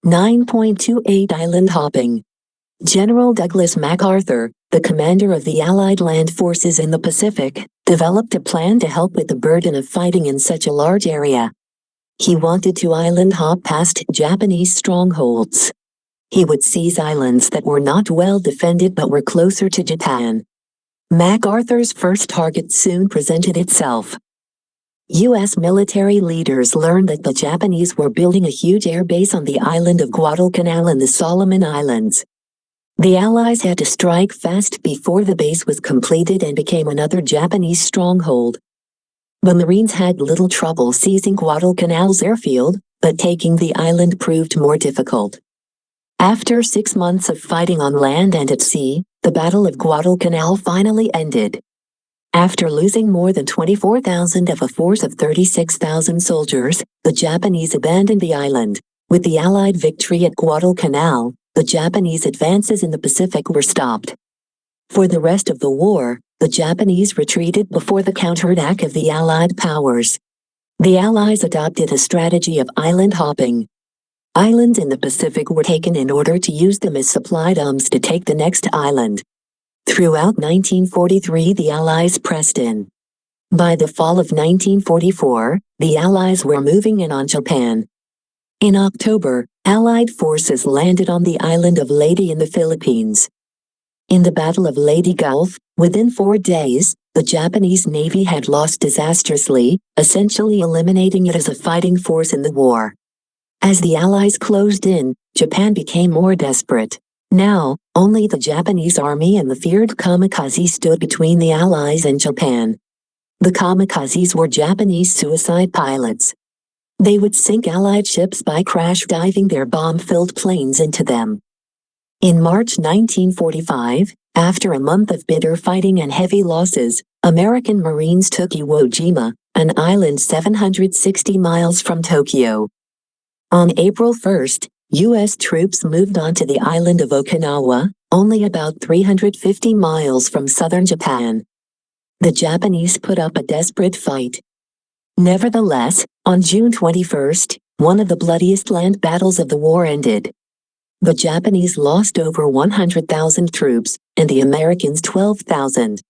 9.28 Island hopping. General Douglas MacArthur, the commander of the Allied land forces in the Pacific, developed a plan to help with the burden of fighting in such a large area. He wanted to island hop past Japanese strongholds. He would seize islands that were not well defended but were closer to Japan. MacArthur's first target soon presented itself. U.S. military leaders learned that the Japanese were building a huge air base on the island of Guadalcanal in the Solomon Islands. The Allies had to strike fast before the base was completed and became another Japanese stronghold. The Marines had little trouble seizing Guadalcanal's airfield, but taking the island proved more difficult. After 6 months of fighting on land and at sea, the Battle of Guadalcanal finally ended. After losing more than 24,000 of a force of 36,000 soldiers, the Japanese abandoned the island. With the Allied victory at Guadalcanal, the Japanese advances in the Pacific were stopped. For the rest of the war, the Japanese retreated before the counterattack of the Allied powers. The Allies adopted a strategy of island hopping. Islands in the Pacific were taken in order to use them as supply dumps to take the next island. Throughout 1943, the Allies pressed in. By the fall of 1944, the Allies were moving in on Japan. In October, Allied forces landed on the island of Leyte in the Philippines. In the Battle of Leyte Gulf, within 4 days, the Japanese Navy had lost disastrously, essentially eliminating it as a fighting force in the war. As the Allies closed in, Japan became more desperate. Now, only the Japanese army and the feared kamikaze stood between the Allies and Japan. The kamikazes were Japanese suicide pilots. They would sink Allied ships by crash diving their bomb-filled planes into them. In March 1945, after a month of bitter fighting and heavy losses, American Marines took Iwo Jima, an island 760 miles from Tokyo. On April 1st, U.S. troops moved onto the island of Okinawa, only about 350 miles from southern Japan. The Japanese put up a desperate fight. Nevertheless, on June 21st, one of the bloodiest land battles of the war ended. The Japanese lost over 100,000 troops, and the Americans 12,000.